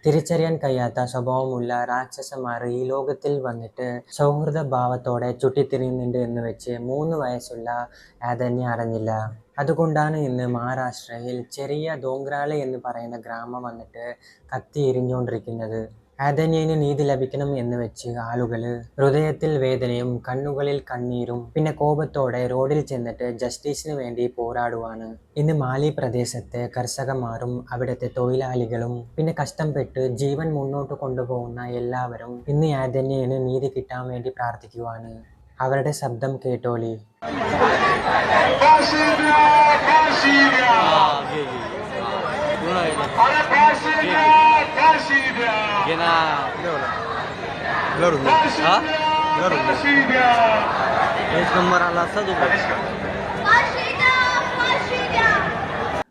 തിരിച്ചറിയാൻ കഴിയാത്ത സ്വഭാവമുള്ള രാക്ഷസന്മാർ ഈ ലോകത്തിൽ വന്നിട്ട് സൗഹൃദ ഭാവത്തോടെ ചുറ്റിത്തിരിയുന്നുണ്ട് എന്ന് വെച്ച് 3 വയസ്സുള്ള ആദന്യെ അറിഞ്ഞില്ല. അതുകൊണ്ടാണ് ഇന്ന് മഹാരാഷ്ട്രയിൽ ചെറിയ ദോങ്ക്രാളെ എന്ന് പറയുന്ന ഗ്രാമം വന്നിട്ട് കത്തി എരിഞ്ഞുകൊണ്ടിരിക്കുന്നത്. ആദന്യന് നീതി ലഭിക്കണം എന്ന് വെച്ച് ആളുകൾ ഹൃദയത്തിൽ വേദനയും കണ്ണുകളിൽ കണ്ണീരും പിന്നെ കോപത്തോടെ റോഡിൽ ചെന്നിട്ട് ജസ്റ്റിസിന് വേണ്ടി പോരാടുവാണ്. ഇന്ന് മാലി പ്രദേശത്തെ കർഷകന്മാരും അവിടുത്തെ തൊഴിലാളികളും പിന്നെ കഷ്ടപ്പെട്ട് ജീവൻ മുന്നോട്ട് കൊണ്ടുപോകുന്ന എല്ലാവരും ഇന്ന് ആദന്യന് നീതി കിട്ടാൻ വേണ്ടി പ്രാർത്ഥിക്കുവാണ്. അവരുടെ ശബ്ദം കേട്ടോളി.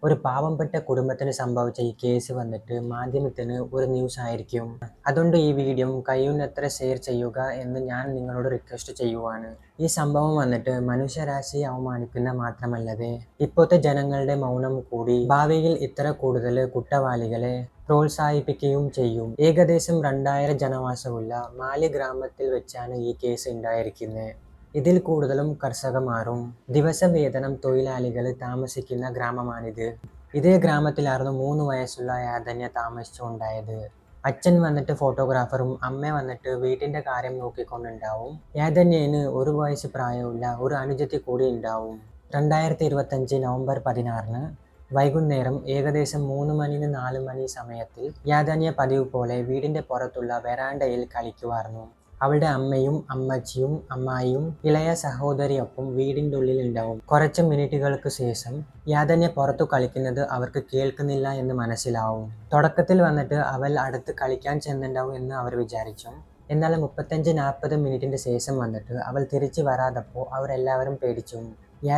ഒരു പാവപ്പെട്ട കുടുംബത്തിന് സംഭവിച്ച ഈ കേസ് വന്നിട്ട് മാധ്യമത്തിന് ഒരു ന്യൂസ് ആയിരിക്കും. അതുകൊണ്ട് ഈ വീഡിയോ കഴിയുന്നത്ര ഷെയർ ചെയ്യുക എന്ന് ഞാൻ നിങ്ങളോട് റിക്വസ്റ്റ് ചെയ്യുവാണ്. ഈ സംഭവം വന്നിട്ട് മനുഷ്യരാശിയെ അവമാനിക്കുന്ന മാത്രമല്ലതെ ഇപ്പോഴത്തെ ജനങ്ങളുടെ മൗനം കൂടി ഭാവിയിൽ ഇത്ര കൂടുതൽ കുറ്റവാളികളെ പ്രോത്സാഹിപ്പിക്കുകയും ചെയ്യും. ഏകദേശം 2000 ജനവാസമുള്ള മാലി ഗ്രാമത്തിൽ വെച്ചാണ് ഈ കേസ് ഉണ്ടായിരിക്കുന്നത്. ഇതിൽ കൂടുതലും കർഷകന്മാരും ദിവസവേതനം തൊഴിലാളികൾ താമസിക്കുന്ന ഗ്രാമമാണിത്. ഇതേ ഗ്രാമത്തിലായിരുന്നു 3 വയസ്സുള്ള ആദന്യ താമസിച്ചുണ്ടായത്. അച്ഛൻ വന്നിട്ട് ഫോട്ടോഗ്രാഫറും അമ്മ വന്നിട്ട് വീട്ടിൻ്റെ കാര്യം നോക്കിക്കൊണ്ടുണ്ടാവും. ആദന്യന് 1 വയസ്സ് പ്രായമുള്ള ഒരു അനുജത്തി കൂടി ഉണ്ടാവും. 2025 നവംബർ 16 വൈകുന്നേരം ഏകദേശം 3 മണി 4 മണി സമയത്തിൽ ആദന്യ പതിവ് പോലെ വീടിൻ്റെ പുറത്തുള്ള വെറാണ്ടയിൽ കളിക്കുമായിരുന്നു. അവളുടെ അമ്മയും അമ്മച്ചിയും അമ്മായിയും ഇളയ സഹോദരിയൊപ്പം വീടിൻ്റെ ഉള്ളിൽ ഉണ്ടാവും. കുറച്ച് മിനിറ്റുകൾക്ക് ശേഷം ആദന്യ പുറത്തു കളിക്കുന്നത് അവർക്ക് കേൾക്കുന്നില്ല എന്ന് മനസ്സിലാവും. തുടക്കത്തിൽ വന്നിട്ട് അവൾ അടുത്ത് കളിക്കാൻ ചെന്നുണ്ടാവും എന്ന് അവർ വിചാരിച്ചു. എന്നാൽ 35-40 മിനിറ്റിൻ്റെ ശേഷം വന്നിട്ട് അവൾ തിരിച്ചു വരാതപ്പോൾ അവരെല്ലാവരും പേടിച്ചു.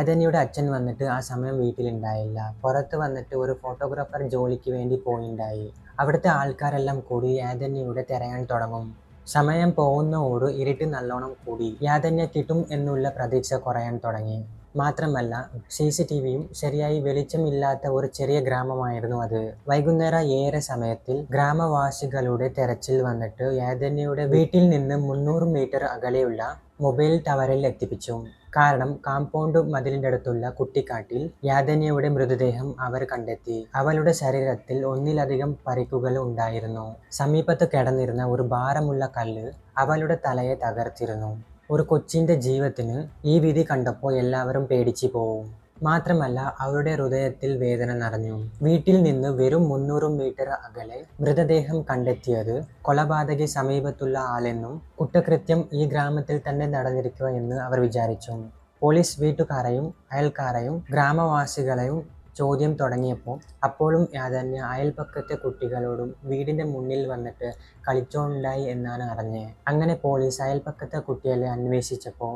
ആദന്യയുടെ അച്ഛൻ വന്നിട്ട് ആ സമയം വീട്ടിലുണ്ടായില്ല. പുറത്ത് വന്നിട്ട് ഒരു ഫോട്ടോഗ്രാഫർ ജോലിക്ക് വേണ്ടി പോയിണ്ടായി. അവിടുത്തെ ആൾക്കാരെല്ലാം കൂടി ആദന്യയുടെ തിരയാൻ തുടങ്ങും. സമയം പോകുന്നതോട് ഇരുട്ട് നല്ലോണം കൂടി. ആദന്യ കിട്ടും എന്നുള്ള പ്രതീക്ഷ കുറയാൻ തുടങ്ങി. മാത്രമല്ല CCTVയും ശരിയായി വെളിച്ചമില്ലാത്ത ഒരു ചെറിയ ഗ്രാമമായിരുന്നു അത്. വൈകുന്നേരം ഏറെ സമയത്തിൽ ഗ്രാമവാസികളുടെ തെരച്ചിൽ വന്നിട്ട് ആദന്യയുടെ വീട്ടിൽ നിന്ന് 300 മീറ്റർ അകലെയുള്ള മൊബൈൽ ടവറിൽ എത്തിപ്പിച്ചു. കാരണം കാമ്പൗണ്ട് മതിലിൻ്റെ അടുത്തുള്ള കുട്ടിക്കാട്ടിൽ ആദന്യയുടെ മൃതദേഹം അവർ കണ്ടെത്തി. അവളുടെ ശരീരത്തിൽ 1-ലധികം പരിക്കുകൾ ഉണ്ടായിരുന്നു. സമീപത്ത് കിടന്നിരുന്ന ഒരു ഭാരമുള്ള കല്ല് അവളുടെ തലയെ തകർത്തിരുന്നു. ഒരു കൊച്ചിൻ്റെ ജീവത്തിന് ഈ വിധി കണ്ടപ്പോൾ എല്ലാവരും പേടിച്ചു പോവും. മാത്രമല്ല അവളുടെ ഹൃദയത്തിൽ വേദന നിറഞ്ഞു. വീട്ടിൽ നിന്ന് വെറും 300 മീറ്റർ അകലെ മൃതദേഹം കണ്ടെത്തിയത് കൊലപാതകി സമീപത്തുള്ള ആളെന്നും കുറ്റകൃത്യം ഈ ഗ്രാമത്തിൽ തന്നെ നടന്നിരിക്കുക എന്ന് അവർ വിചാരിച്ചു. പോലീസ് വീട്ടുകാരെയും അയൽക്കാരെയും ഗ്രാമവാസികളെയും ചോദ്യം തുടങ്ങിയപ്പോൾ അപ്പോഴും ആദന്യ അയൽപക്കത്തെ കുട്ടികളോടും വീടിൻ്റെ മുന്നിൽ വന്നിട്ട് കളിച്ചോണ്ടായി എന്നാണ് അറിഞ്ഞത്. അങ്ങനെ പോലീസ് അയൽപക്കത്തെ കുട്ടികളെ അന്വേഷിച്ചപ്പോൾ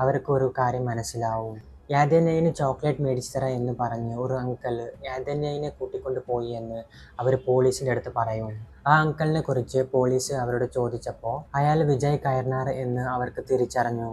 അവർക്ക് ഒരു കാര്യം മനസ്സിലാവും. ആദന്യന് ചോക്ലേറ്റ് മേടിച്ചു തരാം എന്ന് പറഞ്ഞ് ഒരു അങ്കിൾ ആദന്യനെ കൂട്ടിക്കൊണ്ട് പോയി എന്ന് അവർ പോലീസിൻ്റെ അടുത്ത് പറയും. ആ അങ്കിളിനെ കുറിച്ച് പോലീസ് അവരോട് ചോദിച്ചപ്പോൾ അയാൾ വിജയ് കയർനാർ എന്ന് അവർക്ക് തിരിച്ചറിഞ്ഞു.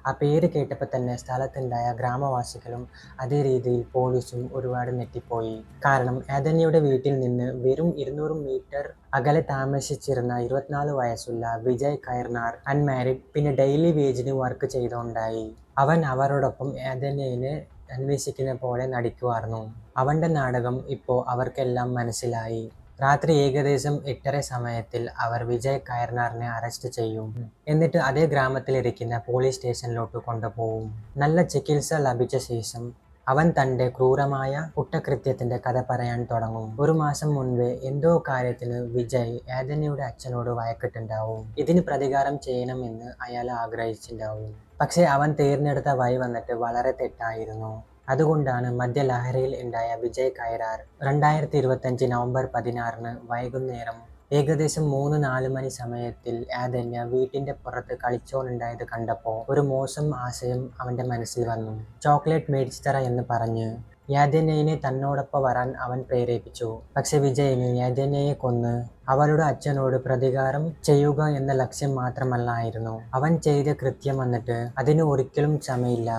ആ പേര് കേട്ടപ്പോൾ തന്നെ സ്ഥലത്തുണ്ടായ ഗ്രാമവാസികളും അതേ രീതിയിൽ പോലീസും ഒരുപാട് ഞെട്ടിപ്പോയി. കാരണം ആദന്യയുടെ വീട്ടിൽ നിന്ന് വെറും 200 മീറ്റർ അകലെ താമസിച്ചിരുന്ന 24 വയസ്സുള്ള വിജയ് കയർനാർ അൺമാരിഡ് പിന്നെ ഡെയിലി വേജിന് വർക്ക് ചെയ്തുകൊണ്ടായി. അവൻ അവരോടൊപ്പം ആദന്യനെ അന്വേഷിക്കുന്ന പോലെ നടിക്കുമായിരുന്നു. അവൻ്റെ നാടകം ഇപ്പോൾ അവർക്കെല്ലാം മനസ്സിലായി. രാത്രി ഏകദേശം 8:30 സമയത്തിൽ അവർ വിജയ് കയർനാറിനെ അറസ്റ്റ് ചെയ്യും. എന്നിട്ട് അതേ ഗ്രാമത്തിലിരിക്കുന്ന പോലീസ് സ്റ്റേഷനിലോട്ട് കൊണ്ടുപോകും. നല്ല ചികിത്സ ലഭിച്ച ശേഷം അവൻ തൻ്റെ ക്രൂരമായ കുറ്റകൃത്യത്തിൻ്റെ കഥ പറയാൻ തുടങ്ങും. 1 മാസം മുൻപേ എന്തോ കാര്യത്തിന് വിജയ് ആദന്യയുടെ അച്ഛനോട് വഴക്കിട്ടുണ്ടാവും. ഇതിന് പ്രതികാരം ചെയ്യണമെന്ന് അയാൾ ആഗ്രഹിച്ചിട്ടുണ്ടാവും. പക്ഷേ അവൻ തിരഞ്ഞെടുത്ത വഴി വന്നിട്ട് വളരെ തെറ്റായിരുന്നു. അതുകൊണ്ടാണ് മദ്യലഹരിയിൽ ഉണ്ടായ വിജയ് കയർനാർ 2025 നവംബർ 16 വൈകുന്നേരം ഏകദേശം 3-4 മണി സമയത്തിൽ ആദന്യ വീട്ടിൻ്റെ പുറത്ത് കളിച്ചോണ്ടുണ്ടായത് കണ്ടപ്പോൾ ഒരു മോശം ആശയം അവൻ്റെ മനസ്സിൽ വന്നു. ചോക്ലേറ്റ് മേടിച്ചു തരാം എന്ന് പറഞ്ഞ് ആദന്യനെ തന്നോടൊപ്പം വരാൻ അവൻ പ്രേരിപ്പിച്ചു. പക്ഷെ വിജയന് ആദന്യയെ കൊന്ന് അവളുടെ അച്ഛനോട് പ്രതികാരം ചെയ്യുക എന്ന ലക്ഷ്യം മാത്രമല്ലായിരുന്നു. അവൻ ചെയ്ത കൃത്യം വന്നിട്ട് അതിന് ഒരിക്കലും ക്ഷമയില്ല.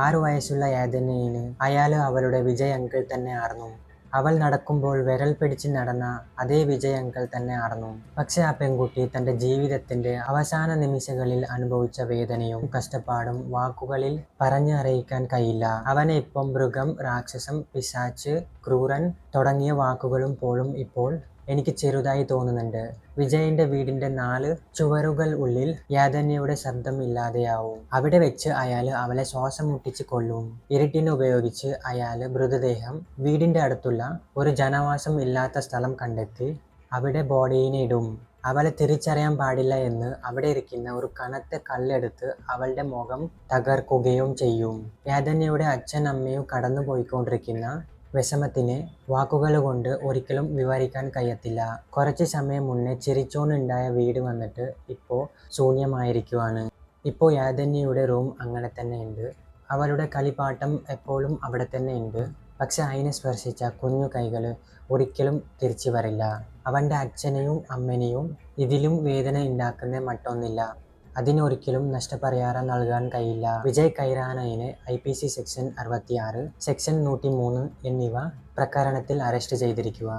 6 വയസ്സുള്ള ആദന്യന് അയാൾ അവളുടെ വിജയ് അങ്കിൾ തന്നെ ആയിരുന്നു. അവൾ നടക്കുമ്പോൾ വിരൽ പിടിച്ച് നടന്ന അതേ വിജയ് അങ്കിൾ തന്നെ ആയിരുന്നു. പക്ഷെ ആ പെൺകുട്ടി തന്റെ ജീവിതത്തിന്റെ അവസാന നിമിഷങ്ങളിൽ അനുഭവിച്ച വേദനയും കഷ്ടപ്പാടും വാക്കുകളിൽ പറഞ്ഞറിയിക്കാൻ കഴിയില്ല. അവനെ ഇപ്പം മൃഗം, രാക്ഷസം, പിശാച്ച്, ക്രൂരൻ തുടങ്ങിയ വാക്കുകളും പോലും ഇപ്പോൾ എനിക്ക് ചെറുതായി തോന്നുന്നുണ്ട്. വിജയിന്റെ വീടിന്റെ 4 ചുവരുകൾ ഉള്ളിൽ യാതനയുടെ ശബ്ദം ഇല്ലാതെയാവും. അവിടെ വെച്ച് അയാൾ അവളെ ശ്വാസം മുട്ടിച്ച് കൊല്ലും. ഇരുട്ടിനെ ഉപയോഗിച്ച് അയാൾ മൃതദേഹം വീടിന്റെ അടുത്തുള്ള ഒരു ജനവാസം ഇല്ലാത്ത സ്ഥലം കണ്ടെത്തി അവിടെ ബോഡിയിനെ ഇടും. അവളെ തിരിച്ചറിയാൻ പാടില്ല എന്ന് അവിടെ ഇരിക്കുന്ന ഒരു കനത്ത കല്ലെടുത്ത് അവളുടെ മുഖം തകർക്കുകയും ചെയ്യും. യാതനയുടെ അച്ഛൻ അമ്മയും കടന്നു പോയിക്കൊണ്ടിരിക്കുന്ന വിഷമത്തിനെ വാക്കുകളുകൊണ്ട് ഒരിക്കലും വിവരിക്കാൻ കഴിയത്തില്ല. കുറച്ച് സമയം മുന്നേ ചിരിച്ചോണ്ടുണ്ടായ വീട് വന്നിട്ട് ഇപ്പോൾ ശൂന്യമായിരിക്കുവാണ്. ഇപ്പോൾ യാതനയുടെ റൂം അങ്ങനെ തന്നെ ഉണ്ട്. അവളുടെ കളിപ്പാട്ടം എപ്പോഴും അവിടെ തന്നെ ഉണ്ട്. പക്ഷെ അതിനെ സ്പർശിച്ച കുഞ്ഞു കൈകൾ ഒരിക്കലും തിരിച്ചു വരില്ല. അവൻ്റെ അച്ഛനെയും അമ്മനെയും ഇതിലും വേദന ഉണ്ടാക്കുന്ന മറ്റൊന്നില്ല. അതിനൊരിക്കലും നഷ്ടപരിഹാരം നൽകാൻ കഴിയില്ല. വിജയ് കൈറാനയെ IPC സെക്ഷൻ 66, സെക്ഷൻ 103 എന്നിവ പ്രകരണത്തിൽ അറസ്റ്റ് ചെയ്തിരിക്കുക.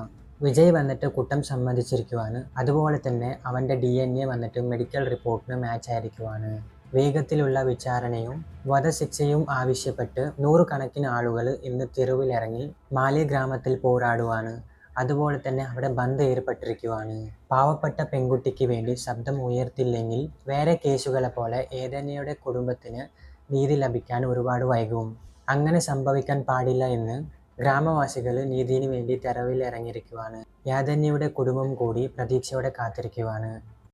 വിജയ് വന്നിട്ട് കുറ്റം സമ്മതിച്ചിരിക്കുവാണ്. അതുപോലെ തന്നെ അവൻ്റെ DNA വന്നിട്ട് മെഡിക്കൽ റിപ്പോർട്ടിന് മാച്ച് ആയിരിക്കുവാണ്. വേഗത്തിലുള്ള വിചാരണയും വധശിക്ഷയും ആവശ്യപ്പെട്ട് നൂറുകണക്കിന് ആളുകൾ ഇന്ന് തെരുവിലിറങ്ങി മാലി ഗ്രാമത്തിൽ പോരാടുവാണ്. അതുപോലെ തന്നെ അവിടെ ബന്ദ് ഏർപ്പെട്ടിരിക്കുവാണ്. പാവപ്പെട്ട പെൺകുട്ടിക്ക് വേണ്ടി ശബ്ദം ഉയർത്തില്ലെങ്കിൽ വേറെ കേസുകളെ പോലെ യാതനയുടെ കുടുംബത്തിന് നീതി ലഭിക്കാൻ ഒരുപാട് വൈകും. അങ്ങനെ സംഭവിക്കാൻ പാടില്ല എന്ന് ഗ്രാമവാസികൾ നീതിന് വേണ്ടി തെരുവിൽ ഇറങ്ങിയിരിക്കുവാണ്. യാതനയുടെ കുടുംബം കൂടി പ്രതീക്ഷയോടെ കാത്തിരിക്കുവാണ്.